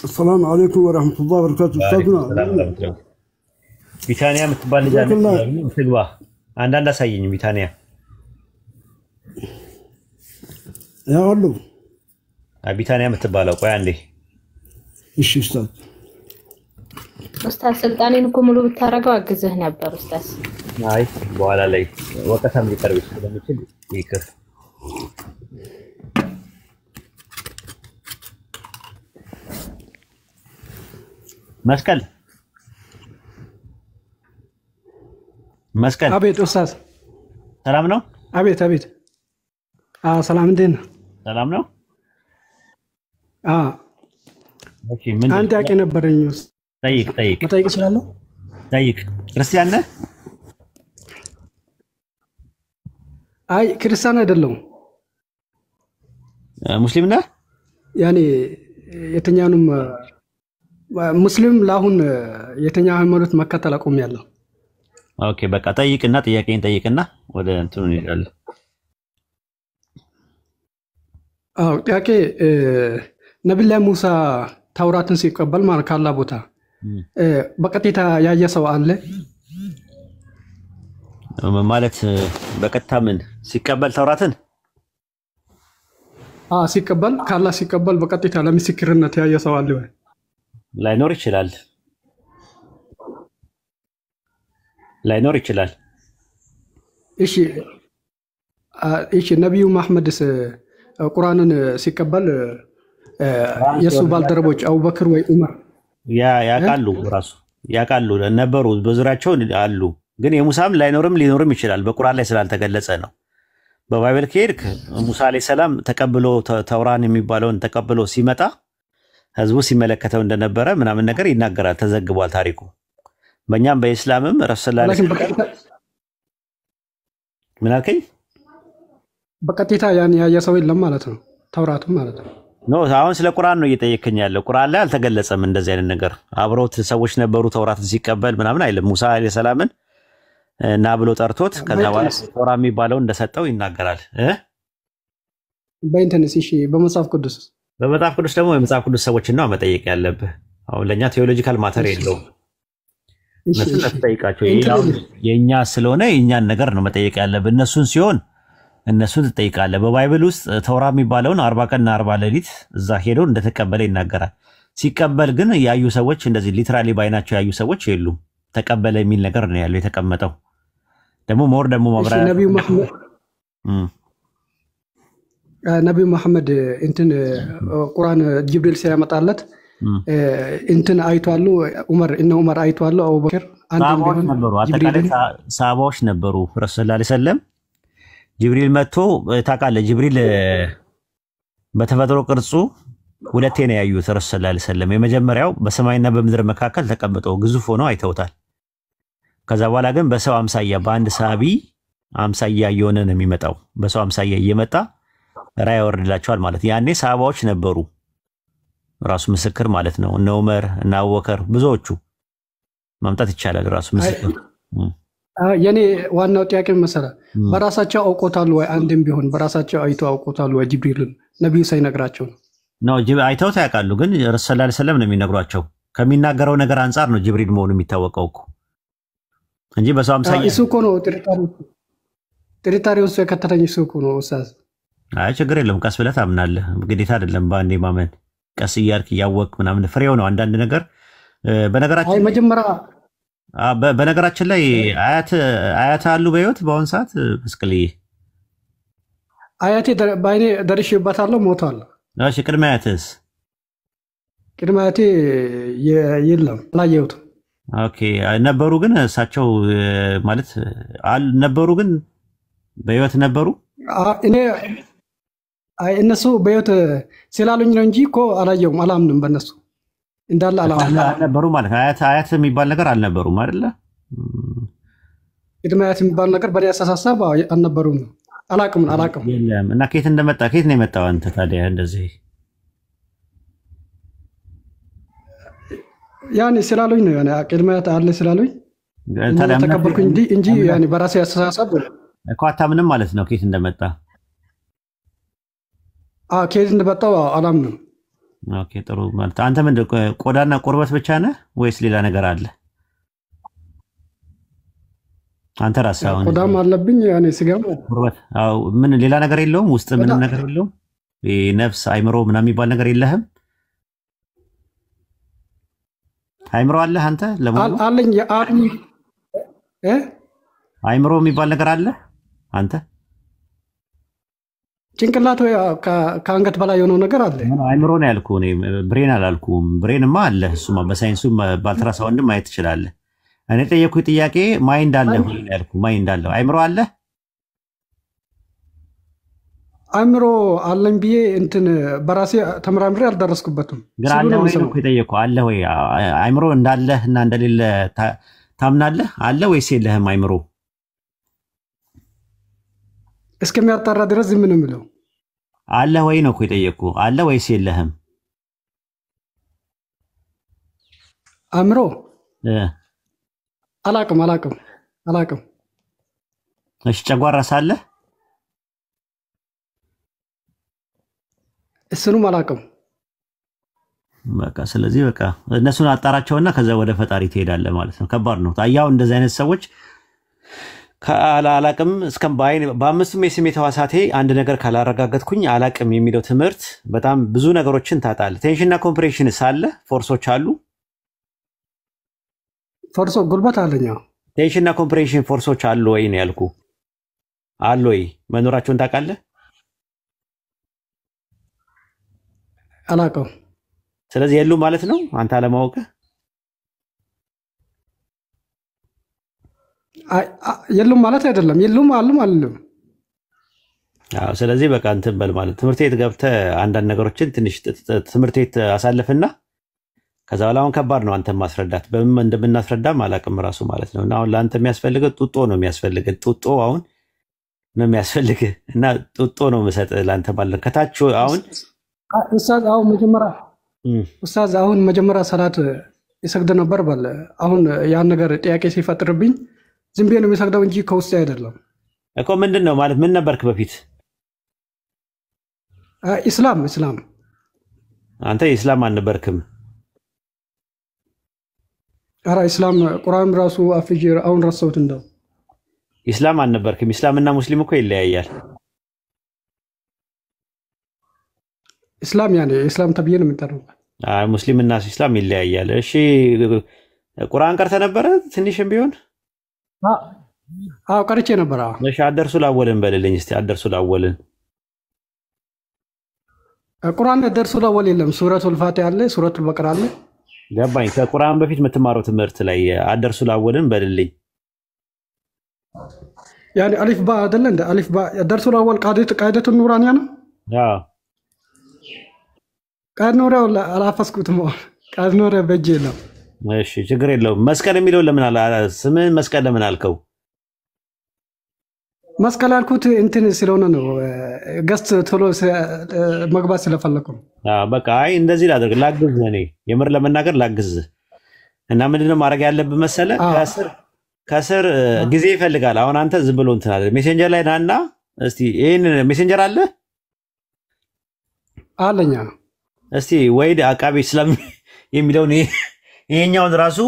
السلام عليكم ورحمة الله وبركاته. أستاذنا ቢታንያ የምትባል ልጅ አለች። ትግባ አንዳንድ አሳየኝ። ቢታንያ يا ولو ቢታንያ የምትባለው ቆይ አንዴ። እሺ ኡስታዝ ስልጣኔን እኮ ሙሉ ብታረጋው አግዝህ ነበር ኡስታዝ። አይ በኋላ ላይ ወቀታም ሊቀርብ ስለሚችል ይቅር። መስቀል አቤት ኡስታዝ ሰላም ነው? አቤት ሰላም እንዴት ነህ? ሰላም ነው። ኦኬ ምን አንድ ያቄ ነበረኝ። ጠይቅ መጠየቅ እችላለሁ? ጠይቅ። ክርስቲያን ነህ? አይ ክርስቲያን አይደለሁም። ሙስሊም ነህ? ያኔ የትኛውንም ሙስሊም ለአሁን የትኛው ሃይማኖት መከተል አቆሚያለሁ። ኦኬ በቃ ጠይቅና ጥያቄን ጠይቅና ወደ እንትኑ እንሄዳለን። ጥያቄ ነብዩ ሙሳ ተውራትን ሲቀበል ማለት ካላ ቦታ በቀጥታ ያየ ሰው አለ ማለት? በቀጥታ ምን ሲቀበል ተውራትን ሲቀበል ካላ ሲቀበል በቀጥታ ለምስክርነት ያየ ሰው አለ ወይ? ላይኖር ይችላል። እሺ ነብዩ መሐመድስ ቁርአንን ሲቀበል የሱ ባልደረቦች አቡበክር ወይ ዑመር ያቃሉ ነበሩ፣ በዙሪያቸው አሉ። ግን የሙሳም ላይኖርም ሊኖርም ይችላል። በቁርአን ላይ ስላልተገለጸ ነው። በባይብል ከሄድክ ሙሳ አለይሂ ሰላም ተቀብሎ ተውራን የሚባለውን ተቀብሎ ሲመጣ ህዝቡ ሲመለከተው እንደነበረ ምናምን ነገር ይናገራል፣ ተዘግቧል ታሪኩ። በእኛም በእስላምም ረሱል ምን አልከኝ? በቀጥታ ያን ያየ ሰው የለም ማለት ነው፣ ተውራቱም ማለት ነው። አሁን ስለ ቁርአን ነው እየጠየከኝ ያለው። ቁርአን ላይ አልተገለጸም እንደዚህ አይነት ነገር። አብሮት ሰዎች ነበሩ ተውራትን ሲቀበል ምናምን አይልም። ሙሳ አለይሂ ሰላምን እና ብሎ ጠርቶት ከዛ በኋላ ተውራ የሚባለው እንደሰጠው ይናገራል። በእንተንስ እሺ በመጽሐፍ ቅዱስ ደግሞ የመጽሐፍ ቅዱስ ሰዎችን ነው መጠየቅ ያለብህ። አሁን ለኛ ቴዎሎጂካል ማተር የለውም። እነሱን ተጠይቃቸው። የኛ ስለሆነ የኛን ነገር ነው መጠየቅ ያለብህ። እነሱን ሲሆን እነሱን ትጠይቃለህ። በባይብል ውስጥ ተውራ የሚባለውን 40 ቀንና 40 ሌሊት እዛ ሄዶ እንደተቀበለ ይናገራል። ሲቀበል ግን ያዩ ሰዎች እንደዚህ ሊትራሊ ባይናቸው ያዩ ሰዎች የሉም። ተቀበለ የሚል ነገር ነው ያለው የተቀመጠው። ደግሞ ሞር ደግሞ ማብራሪያ ነብዩ መሐመድ እንትን ቁርአን ጅብሪል ሲያመጣለት እንትን አይቷሉ ዑመር አይቷሉ አቡበክር አጠቃላይ ሰሃባዎች ነበሩ። ረሱል ሰለላሁ ዐለይሂ ወሰለም ጅብሪል መጥቶ ታውቃለህ፣ ጅብሪል በተፈጥሮ ቅርጹ ሁለቴ ነው ያዩት ረሱል ሰለላሁ ዐለይሂ ወሰለም። የመጀመሪያው በሰማይና በምድር መካከል ተቀምጦ ግዙፍ ሆኖ አይተውታል። ከዛ በኋላ ግን በሰው አምሳያ በአንድ ሰሃቢ አምሳያ እየሆነ ነው የሚመጣው። በሰው አምሳያ እየመጣ ራእይ ያወርድላቸዋል ማለት። ያኔ ሰሃባዎች ነበሩ ራሱ ምስክር ማለት ነው። እነ ዑመር እና አቡበከር ብዙዎቹ ማምጣት ይቻላል ራሱ ምስክር። የኔ ዋናው ጥያቄ መሰለህ በራሳቸው አውቆታል ወይ? አንድም ቢሆን በራሳቸው አይቶ አውቆታል ወይ? ጅብሪልን ነብዩ ሳይነግራቸው ነው አይተውት ያውቃሉ። ግን ረሱል ሰለላሁ ዐለይሂ ወሰለም ነው የሚነግሯቸው። ከሚናገረው ነገር አንፃር ነው ጅብሪል መሆኑ የሚታወቀው እኮ እንጂ በሰው አምሳያ እሱ እኮ ነው ጥርጣሬ ውስጥ የከተተኝ እሱ እኮ ነው ኡስታዝ። አይ ችግር የለም ቀስ ብለህ ታምናለህ። ግዴታ አይደለም በአንዴ ማመን። ቀስ እያልክ እያወቅህ ምናምን ፍሬው ነው አንዳንድ ነገር በነገራችን መጀመሪያ በነገራችን ላይ አያት አሉ በህይወት በአሁን ሰዓት መስቀልዬ አያቴ በአይኔ ደርሼበታለሁ ሞቷል። እሺ ቅድመ አያትስ? ቅድመ አያቴ የለም አላየሁትም። ኦኬ ነበሩ ግን እሳቸው ማለት ነበሩ ግን በህይወት ነበሩ? እኔ እነሱ በህይወት ስላሉኝ ነው እንጂ እኮ አላየሁም፣ አላምንም በእነሱ እንዳለ አልነበሩ ማለት አያት የሚባል ነገር አልነበሩም አይደለ? ቅድመ አያት የሚባል ነገር በእኔ አስተሳሰብ አልነበሩም። አላቅም የለም። እና ከየት ነው የመጣው አንተ ታዲያ እንደዚህ? ያኔ ስላሉኝ ነው ያኔ ቅድመ አያት አለ ስላሉኝ ተቀበልኩኝ እንጂ ያኔ በራሴ አስተሳሰብ እኮ አታምንም ማለት ነው ከየት እንደመጣ? ከየት እንደመጣው አላምንም። ኦኬ ጥሩ ማለት አንተ ምንድን ቆዳና ቁርበት ብቻ ነህ ወይስ ሌላ ነገር አለ? አንተ ራስህ አሁን ቆዳም አለብኝ ያኔ ስጋም ቁርበት ምን ሌላ ነገር የለውም? ውስጥ ምንም ነገር የለውም? ነፍስ አይምሮ ምናምን የሚባል ነገር የለህም? አይምሮ አለህ አንተ? ለምን አለኝ አይምሮ የሚባል ነገር አለ አንተ? ጭንቅላት ወይ ከአንገት በላይ የሆነው ነገር አለ። አይምሮ ነው ያልኩህ እኔ ብሬን አላልኩም። ብሬንማ አለ፣ እሱማ በሳይንሱ ባልትራሳውንድ ማየት ትችላለህ። እኔ ጠየኩህ ጥያቄ ማይንድ አለ ወይ ነው ያልኩህ። ማይንድ አለ አይምሮ አለ? አይምሮ አለኝ ብዬ እንትን በራሴ ተመራምሬ አልደረስኩበትም። ግን አለ ወይ ነው የጠየኩህ። አለ ወይ አይምሮ እንዳለህ እና እንደሌለ ታምናለህ? አለ ወይስ የለህም አይምሮ? እስከሚያጣራ ድረስ ዝም ነው የምለው። አለ ወይ ነው እኮ የጠየኩህ። አለ ወይስ የለህም? አእምሮ አላቅም። እሺ ጨጓራስ አለ? እሱንም አላቅም። በቃ ስለዚህ በቃ እነሱን አጣራቸውና ከዛ ወደ ፈጣሪ ትሄዳለህ ማለት ነው። ከባድ ነው ታያው እንደዚህ አይነት ሰዎች አላቅም እስከም በአምስቱም የስሜት ሕዋሳቴ አንድ ነገር ካላረጋገጥኩኝ አላቅም የሚለው ትምህርት በጣም ብዙ ነገሮችን ታጣለህ። ቴንሽንና ኮምፕሬሽንስ አለ? ፎርሶች አሉ? ፎርሶ ጉልበት አለኝ። ቴንሽንና ኮምፕሬሽን ፎርሶች አሉ ወይ ነው ያልኩህ። አሉ ወይ መኖራቸውን ታውቃለህ? አላውቅም። ስለዚህ የሉ ማለት ነው አንተ አለማወቅህ። የሉም ማለት አይደለም። የሉም አሉም አሉም። አዎ ስለዚህ በቃ እንትን በል ማለት ትምህርት ቤት ገብተህ አንዳንድ ነገሮችን ትንሽ ትምህርት ቤት አሳልፍና ከዛ በኋላ አሁን ከባድ ነው አንተን ማስረዳት። በምን እንደምናስረዳም አላውቅም ራሱ ማለት ነው። እና አሁን ለአንተ የሚያስፈልግህ ጡጦ ነው የሚያስፈልግህ። ጡጦ አሁን ነው የሚያስፈልግህ እና ጡጦ ነው የምሰጥህ ለአንተ ማለት ከታች አሁን ኡስታዝ አሁን መጀመሪያ ሰላት ይሰግድ ነበር በል። አሁን ያን ነገር ጥያቄ ሲፈጥርብኝ ዝም ብዬ ነው የሚሰግደው እንጂ ከውስጥ አይደለም እኮ። ምንድን ነው ማለት ምን ነበርክ በፊት? ኢስላም። አንተ ኢስላም አልነበርክም? ኧረ ኢስላም ቁርአን ራሱ አፍጅ አሁን ረሳሁት። እንደው ኢስላም አልነበርክም? ኢስላምና ሙስሊም እኮ ይለያያል። ኢስላም ያኔ ኢስላም ተብዬ ነው የምጠራው። ሙስሊምና ኢስላም ይለያያል። እሺ ቁርአን ቀርተህ ነበረ ትንሽም ቢሆን? አዎ ቀርቼ ነበር። እሺ አደርሱ ላወልን በልልኝ እስቲ። አደርሱ ላወልን ቁርአን አደርሱ ላወል የለም። ሱረቱል ፋቲሃ አለ፣ ሱረቱል በቀራ አለ። ገባኝ። ከቁርአን በፊት የምትማረው ትምህርት ላይ አደርሱ ላወልን በልልኝ። ያኔ አሊፍ ባ አይደለ እንደ አሊፍ ባ አደርሱ ላወል ቃይደቱ ኑራንያ ነው። አዎ ቃድ ኖሪያው አላፈስኩትም። ቃድ ኖሪያ በእጄ የለም። እሺ ችግር የለውም። መስቀል የሚለው ለምን ስምህን መስቀል ለምን አልከው? መስቀል ያልኩት እንትን ስለሆነ ነው። ገስት ቶሎ መግባት ስለፈለኩ ነው። በቃ አይ እንደዚህ ላድርግ ላግዝህ። እኔ የምር ለመናገር ላግዝህ እና ምንድነው ማድረግ ያለብህ መሰለህ? ከስር ጊዜ ይፈልጋል። አሁን አንተ ዝም ብሎ እንትን አለ ሜሴንጀር ላይ ናና እስቲ ይሄን ሜሴንጀር አለ አለኛ እስቲ ወይድ አቃቤ ስለም የሚለውን ይሄኛውን ራሱ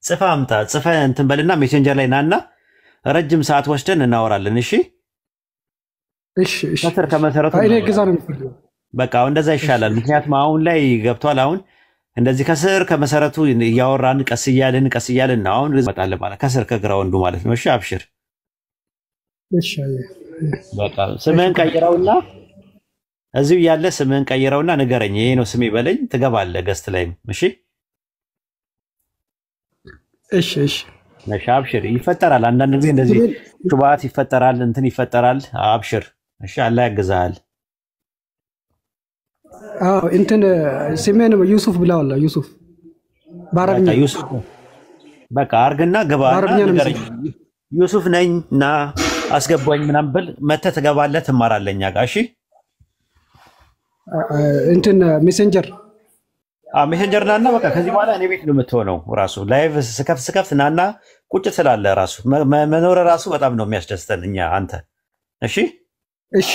ጽፋ አምጣ ጽፈ እንትን በልና ሜሴንጀር ላይ ናና ረጅም ሰዓት ወስደን እናወራለን። እሺ እሺ እሺ ከስር ከመሰረቱ አይኔ ግዛ ነው የምፈልገው። በቃ እንደዛ ይሻላል። ምክንያቱም አሁን ላይ ገብቷል። አሁን እንደዚህ ከስር ከመሰረቱ እያወራን ቀስ እያልን አሁን መጣለ ማለት ከስር ከግራውንዱ ማለት ነው። እሺ አብሽር። እሺ በቃ ስምህን ቀይረውና እዚሁ ያለ ስምህን ቀይረውና ንገረኝ። ይሄ ነው ስሜ በለኝ ትገባለህ ገስት ላይ። እሺ እሺ እሺ እሺ አብሽር። ይፈጠራል አንዳንድ ጊዜ እንደዚህ ሹባት ይፈጠራል እንትን ይፈጠራል። አብሽር እሺ አላህ ያግዛል። እንትን ስሜን ዩሱፍ ብላውላ ዩሱፍ በአረብኛ ዩሱፍ በቃ አርግና ገባና ንገረኝ። ዩሱፍ ነኝና አስገባኝ ምናምን ብል መተህ ትገባለህ ትማራለህ እኛ ጋር። እሺ እንትን ሜሴንጀር ሜሴንጀር ናና በቃ ከዚህ በኋላ እኔ ቤት ነው የምትሆነው። ራሱ ላይቭ ስከፍት ናና ቁጭ ትላለህ። ራሱ መኖር ራሱ በጣም ነው የሚያስደስተን እኛ አንተ። እሺ እሺ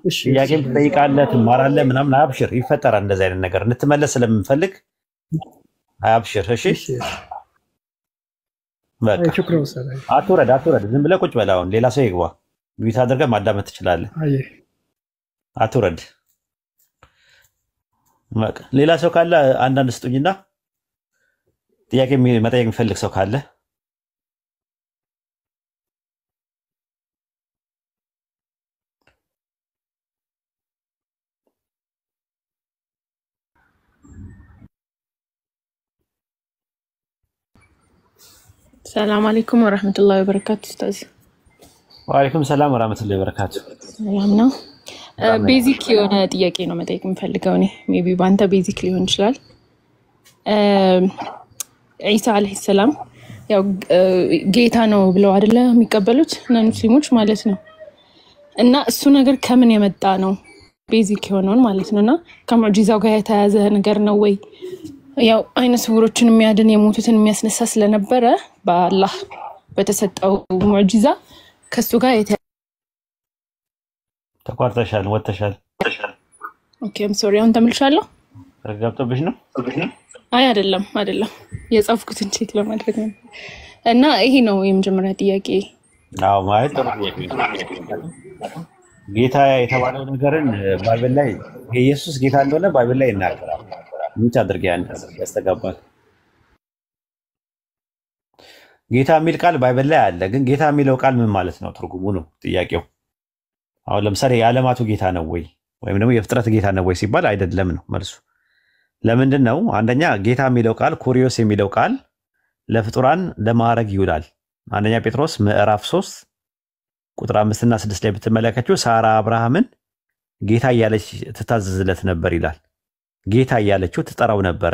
እሺ ጥያቄም ትጠይቃለህ ትማራለህ ምናምን። አብሽር ይፈጠራል እንደዚህ አይነት ነገር እንድትመለስ ስለምንፈልግ አብሽር። እሺ በቃ አትውረድ ዝም ብለህ ቁጭ በል። አሁን ሌላ ሰው ይግባ ቢት አድርገህ ማዳመጥ ትችላለህ። አትውረድ በቃ ሌላ ሰው ካለ አንዳንድ ስጡኝና ጥያቄ መጠየቅ የሚፈልግ ሰው ካለ ሰላም አለይኩም ወራህመቱላሂ ወበረካቱ። ኡስታዝ ወአለይኩም ሰላም ወራህመቱላሂ ወበረካቱ። ሰላም ነው። ቤዚክ የሆነ ጥያቄ ነው መጠየቅ የምፈልገው እኔ ሜቢ ባንተ ቤዚክ ሊሆን ይችላል። ኢሳ አለይሂ ሰላም ያው ጌታ ነው ብለው አይደለ የሚቀበሉት እና ሙስሊሞች ማለት ነው። እና እሱ ነገር ከምን የመጣ ነው? ቤዚክ የሆነውን ማለት ነውና ከሙዕጂዛው ጋር የተያያዘ ነገር ነው ወይ? ያው አይነ ስውሮችን የሚያድን የሞቱትን የሚያስነሳ ስለነበረ በአላህ በተሰጠው ሙዕጂዛ ከሱ ጋር ተቋርጠሻል ወተሻል። ኦኬ አም ሶሪ አሁን ተመልሻለሁ። ረጋብቶብሽ ነው? አይ አይደለም የጻፍኩትን ቼክ ለማድረግ ነው። እና ይሄ ነው የመጀመሪያ ጥያቄ። አዎ ማለት ጌታ የተባለው ነገርን ባይብል ላይ ኢየሱስ ጌታ እንደሆነ ባይብል ላይ ይናገራል። ምን ታደርጊያን ያስተጋባል። ጌታ የሚል ቃል ባይብል ላይ አለ። ግን ጌታ የሚለው ቃል ምን ማለት ነው? ትርጉሙ ነው ጥያቄው። አሁን ለምሳሌ የዓለማቱ ጌታ ነው ወይ ወይም ደግሞ የፍጥረት ጌታ ነው ወይ ሲባል አይደለም ነው መልሱ። ለምንድን ነው? አንደኛ ጌታ የሚለው ቃል ኩሪዮስ የሚለው ቃል ለፍጡራን ለማዕረግ ይውላል። አንደኛ ጴጥሮስ ምዕራፍ 3 ቁጥር 5 እና 6 ላይ ብትመለከቱ ሳራ አብርሃምን ጌታ እያለች ትታዘዝለት ነበር ይላል። ጌታ እያለችው ትጠራው ነበረ።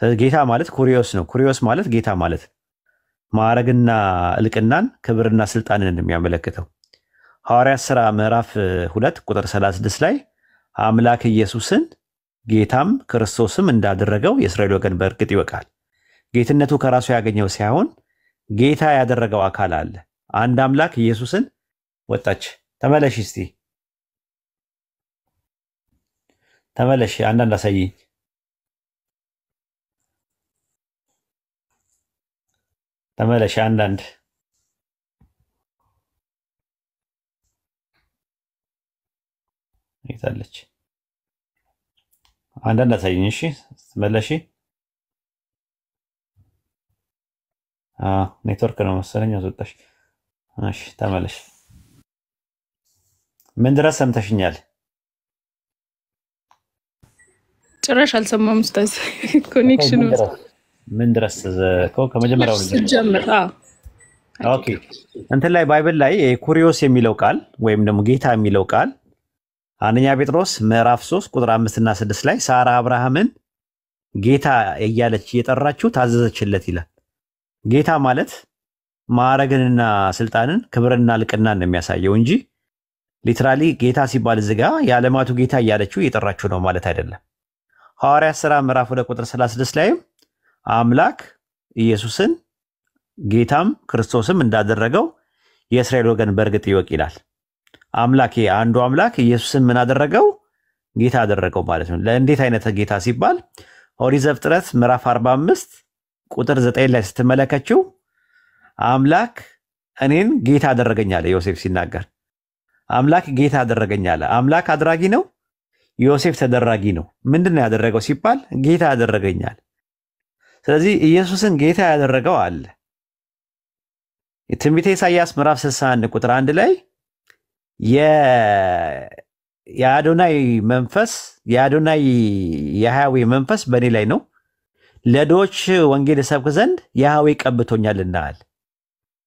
ስለዚህ ጌታ ማለት ኩሪዮስ ነው። ኩሪዮስ ማለት ጌታ ማለት ማዕረግና እልቅናን ክብርና ስልጣንን የሚያመለክተው። ሐዋርያት ሥራ ምዕራፍ 2 ቁጥር 36 ላይ አምላክ ኢየሱስን ጌታም ክርስቶስም እንዳደረገው የእስራኤል ወገን በእርግጥ ይወቃል። ጌትነቱ ከራሱ ያገኘው ሳይሆን ጌታ ያደረገው አካል አለ። አንድ አምላክ ኢየሱስን ወጣች። ተመለሽ እስቲ ተመለሽ። አንዳንድ አሳይኝ። ተመለሽ አንዳንድ ይታለች። አንዳንድ አሳይኝ። እሺ ተመለሽ። ኔትወርክ ነው መሰለኝ አስወጣሽ። እሺ ተመለሽ። ምን ድረስ ሰምተሽኛል? ጭራሽ አልሰማም ኡስታዝ። ኮኔክሽኑ ምን ድረስ ከመጀመሪያው ጀምር። ኦኬ እንትን ላይ ባይብል ላይ ኩሪዮስ የሚለው ቃል ወይም ደግሞ ጌታ የሚለው ቃል አንደኛ ጴጥሮስ ምዕራፍ 3 ቁጥር 5 እና 6 ላይ ሳራ አብርሃምን ጌታ እያለች እየጠራችው ታዘዘችለት ይላል። ጌታ ማለት ማዕረግንና ስልጣንን ክብርና ልቅናን ነው የሚያሳየው እንጂ ሊትራሊ ጌታ ሲባል እዚህ ጋር የዓለማቱ ጌታ እያለችው እየጠራችው ነው ማለት አይደለም። ሐዋርያት ሥራ ምዕራፍ 2 ቁጥር 36 ላይም አምላክ ኢየሱስን ጌታም ክርስቶስም እንዳደረገው የእስራኤል ወገን በእርግጥ ይወቅ ይላል። አምላክ አንዱ አምላክ ኢየሱስን ምን አደረገው? ጌታ አደረገው ማለት ነው። ለእንዴት አይነት ጌታ ሲባል ኦሪት ዘፍጥረት ምዕራፍ 45 ቁጥር 9 ላይ ስትመለከቱ አምላክ እኔን ጌታ አደረገኝ አለ ዮሴፍ ሲናገር። አምላክ ጌታ አደረገኝ አለ። አምላክ አድራጊ ነው፣ ዮሴፍ ተደራጊ ነው። ምንድነው ያደረገው ሲባል ጌታ ያደረገኛል። ስለዚህ ኢየሱስን ጌታ ያደረገው አለ። የትንቢተ ኢሳይያስ ምዕራፍ 61 ቁጥር 1 ላይ የአዶናይ መንፈስ የያህዌ መንፈስ በእኔ ላይ ነው፣ ለድሆች ወንጌል እሰብክ ዘንድ ያህዌ ቀብቶኛልና አለ።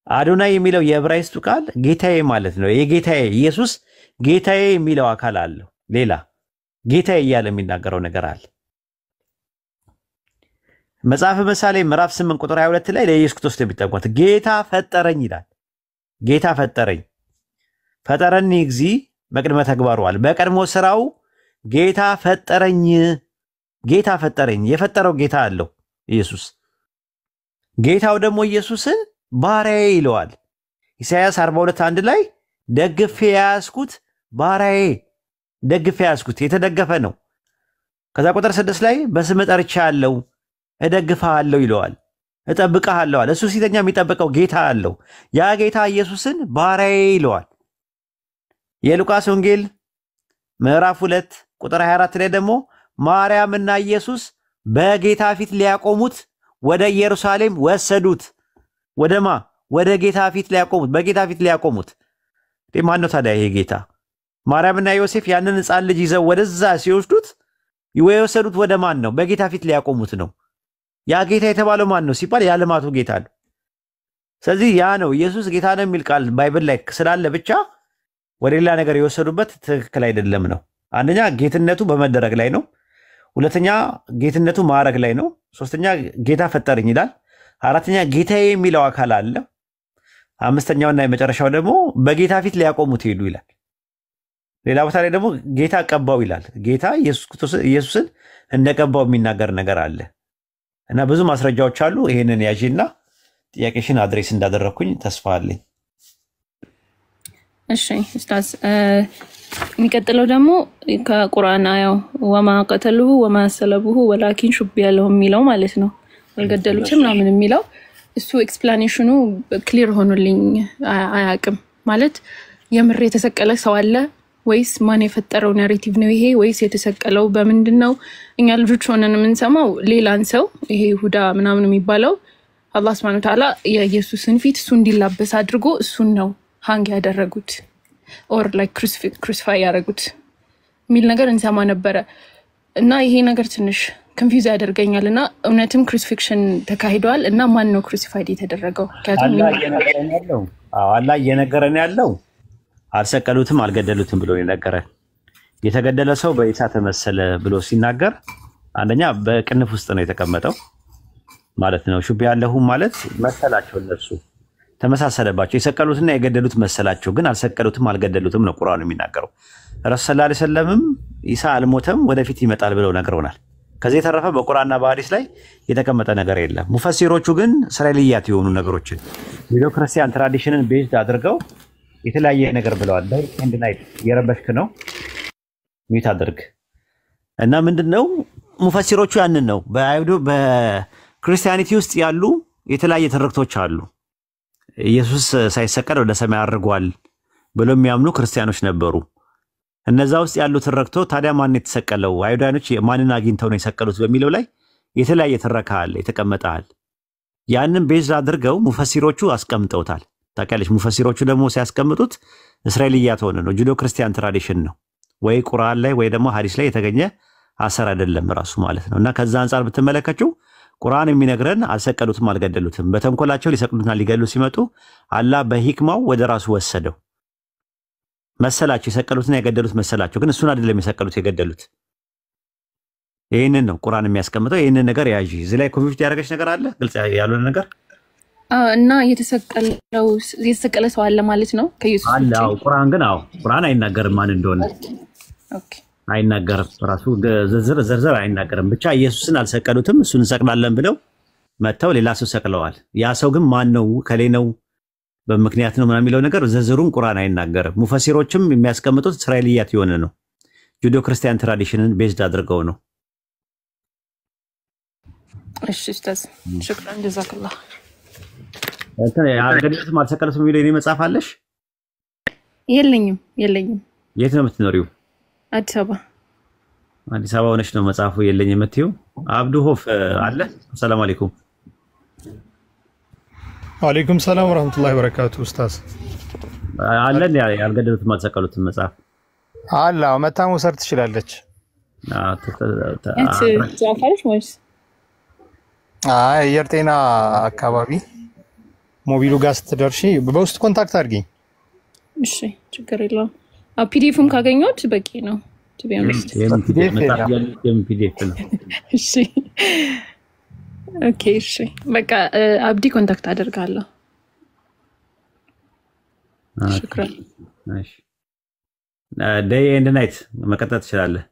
አዶናይ የሚለው የዕብራይስጡ ቃል ጌታዬ ማለት ነው። የጌታዬ ኢየሱስ ጌታዬ የሚለው አካል አለው። ሌላ ጌታዬ እያለ የሚናገረው ነገር አለ። መጽሐፈ ምሳሌ ምዕራፍ 8 ቁጥር 22 ላይ ለኢየሱስ ክርስቶስ የሚጠቅሙት ጌታ ፈጠረኝ ይላል። ጌታ ፈጠረኝ ፈጠረኒ እግዚ መቅድመ ተግባሩ አለ። በቀድሞ ስራው ጌታ ፈጠረኝ። ጌታ ፈጠረኝ። የፈጠረው ጌታ አለው ኢየሱስ። ጌታው ደግሞ ኢየሱስን ባሪያዬ ይለዋል። ኢሳይያስ 42:1 ላይ ደግፌ ያስኩት ባሪያዬ፣ ደግፌ ያስኩት የተደገፈ ነው። ከዛ ቁጥር 6 ላይ በስም ጠርቻለሁ እደግፍሃለሁ ይለዋል፣ እጠብቅሃለሁ አለ። እሱ ሲተኛ የሚጠብቀው ጌታ አለው። ያ ጌታ ኢየሱስን ባሪያዬ ይለዋል። የሉቃስ ወንጌል ምዕራፍ 2 ቁጥር 24 ላይ ደግሞ ማርያምና ኢየሱስ በጌታ ፊት ሊያቆሙት ወደ ኢየሩሳሌም ወሰዱት። ወደማ ወደ ጌታ ፊት ሊያቆሙት፣ በጌታ ፊት ሊያቆሙት። ማን ነው ታዲያ ይሄ ጌታ? ማርያምና ዮሴፍ ያንን ሕፃን ልጅ ይዘው ወደዛ ሲወስዱት የወሰዱት ወደ ማን ነው? በጌታ ፊት ሊያቆሙት ነው። ያ ጌታ የተባለው ማን ነው ሲባል የዓለማቱ ጌታ ነው። ስለዚህ ያ ነው ኢየሱስ ጌታ ነው የሚል ቃል ባይብል ላይ ስላለ ብቻ ወደ ሌላ ነገር የወሰዱበት ትክክል አይደለም ነው። አንደኛ ጌትነቱ በመደረግ ላይ ነው። ሁለተኛ ጌትነቱ ማዕረግ ላይ ነው። ሶስተኛ ጌታ ፈጠረኝ ይላል። አራተኛ ጌታዬ የሚለው አካል አለ። አምስተኛውና የመጨረሻው ደግሞ በጌታ ፊት ሊያቆሙት ሄዱ ይላል። ሌላ ቦታ ላይ ደግሞ ጌታ ቀባው ይላል። ጌታ ኢየሱስን እንደቀባው የሚናገር ነገር አለ እና ብዙ ማስረጃዎች አሉ። ይሄንን ያዢና ጥያቄሽን አድሬስ እንዳደረኩኝ ተስፋ አለኝ። እሺ ኡስታዝ፣ የሚቀጥለው ደግሞ ከቁርአን አያው ወማ ቀተሉሁ ወማ ሰለቡሁ ወላኪን ሹቢያ ለሁም የሚለው ማለት ነው። አልገደሉትም ምናምን የሚለው እሱ ኤክስፕላኔሽኑ ክሊር ሆኖልኝ አያውቅም። ማለት የምር የተሰቀለ ሰው አለ ወይስ ማን የፈጠረው ናሬቲቭ ነው ይሄ? ወይስ የተሰቀለው በምንድነው? እኛ ልጆች ሆነን የምንሰማው ሌላን ሰው ይሄ ይሁዳ ምናምን የሚባለው አላህ Subhanahu Wa Ta'ala የኢየሱስን ፊት እሱ እንዲላበስ አድርጎ እሱን ነው ሃንግ ያደረጉት ኦር ላይክ ክሩሲፋይ ያደረጉት ሚል ነገር እንሰማ ነበረ እና ይሄ ነገር ትንሽ ኮንፊውዝ ያደርገኛልና እውነትም ክሩሲፊክሽን ተካሂዷል እና ማን ነው ክሩሲፋይድ የተደረገው? አላህ እየነገረን ያለው አልሰቀሉትም አልገደሉትም ብሎ የነገረን። የተገደለ ሰው በኢሳ ተመሰለ ብሎ ሲናገር አንደኛ በቅንፍ ውስጥ ነው የተቀመጠው ማለት ነው። ሹቢያ ለሁም ማለት መሰላቸው፣ እነሱ ተመሳሰለባቸው። የሰቀሉትና የገደሉት መሰላቸው፣ ግን አልሰቀሉትም አልገደሉትም ነው ቁርአኑ የሚናገረው። ረሱል ሰለላሁ ዐለይሂ ወሰለም ኢሳ አልሞተም ወደፊት ይመጣል ብለው ነግረውናል። ከዚህ የተረፈ በቁርአንና በሐዲስ ላይ የተቀመጠ ነገር የለም። ሙፈሲሮቹ ግን እስራኤልያት የሆኑ ነገሮችን ዩዶ ክርስቲያን ትራዲሽንን ቤዝድ አድርገው የተለያየ ነገር ብለዋል። ዳይሬክት ኤንድ ናይት የረበሽክ ነው ሚት አድርግ እና ምንድነው ሙፈሲሮቹ ያንን ነው። በአይሁድ በክርስቲያኒቲ ውስጥ ያሉ የተለያየ ትርክቶች አሉ። ኢየሱስ ሳይሰቀል ወደ ሰማይ አርጓል ብለው የሚያምኑ ክርስቲያኖች ነበሩ። እነዛ ውስጥ ያሉ ትርክቶ ታዲያ ማን የተሰቀለው አይሁዳኖች ማንን አግኝተው ነው የሰቀሉት በሚለው ላይ የተለያየ ትረካ አለ፣ የተቀመጠ። ያንን ቤዝ አድርገው ሙፈሲሮቹ አስቀምጠውታል። ታውቂያለሽ፣ ሙፈሲሮቹ ደግሞ ሲያስቀምጡት እስራኤልያት ሆነ ነው፣ ጁዶ ክርስቲያን ትራዲሽን ነው ወይ ቁርአን ላይ ወይ ደግሞ ሐዲስ ላይ የተገኘ አሰር አይደለም ራሱ ማለት ነው። እና ከዛ አንፃር ብትመለከቱ ቁርአን የሚነግረን አልሰቀሉትም አልገደሉትም፣ በተንኮላቸው ሊሰቅሉትና ሊገሉ ሲመጡ አላህ በሂክማው ወደ ራሱ ወሰደው መሰላቸው። የሰቀሉትና የገደሉት መሰላቸው፣ ግን እሱን አይደለም የሰቀሉት የገደሉት። ይሄንን ነው ቁርአን የሚያስቀምጠው። ይሄንን ነገር ያዢ። እዚህ ላይ ኮንፊውዝ ያደረገች ነገር አለ፣ ግልጽ ያልሆነ ነገር እና የተሰቀለ ሰው አለ ማለት ነው ከኢየሱስ አለ። አዎ ቁርአን ግን ቁርአን አይናገርም ማን እንደሆነ። ኦኬ አይናገርም፣ ራሱ ዝርዝር አይናገርም። ብቻ ኢየሱስን አልሰቀሉትም እሱን እንሰቅላለን ብለው መተው ሌላ ሰው ሰቅለዋል። ያ ሰው ግን ማን ነው ከሌ ነው በምክንያት ነው ምናምን የሚለው ነገር ዝርዝሩን ቁርአን አይናገርም። ሙፈሲሮችም የሚያስቀምጡት እስራኤልያት የሆነ ነው ጁዶ ክርስቲያን ትራዲሽንን ቤዝድ አድርገው ነው። እሺ ኡስታዝ ሽክራን ጀዛከላህ። እንትን አልገደሉትም አልሰቀሉትም የሚለው የኔ መጽሐፍ አለሽ? የለኝም። የት ነው የምትኖሪው? አዲስ አበባ። አዲስ አበባ ሆነሽ ነው መጽሐፉ የለኝ የምትይው? አብዱ ሆፍ አለ? ሰላም አለይኩም። ወአለይኩም ሰላም ወራህመቱላሂ ወበረካቱ። ኡስታዝ አለን ያልገደሉትም አልሰቀሉትም መጽሐፍ አላ መታ መውሰድ ትችላለች። ጃፋሪሽ ወይስ አየር ጤና አካባቢ ሞቢሉ ጋር ስትደርሺ በውስጥ ኮንታክት አድርጊኝ። እሺ ችግር የለውም። ፒዲኤፍም ካገኘሁት በቂ ነው። ፒዲኤፍ ነው። እሺ ኦኬ እሺ በቃ አብዲ ኮንታክት አደርጋለሁ። ሽክራን። እሺ ዴይ ኤንድ ናይት መቀጠል ትችላለህ።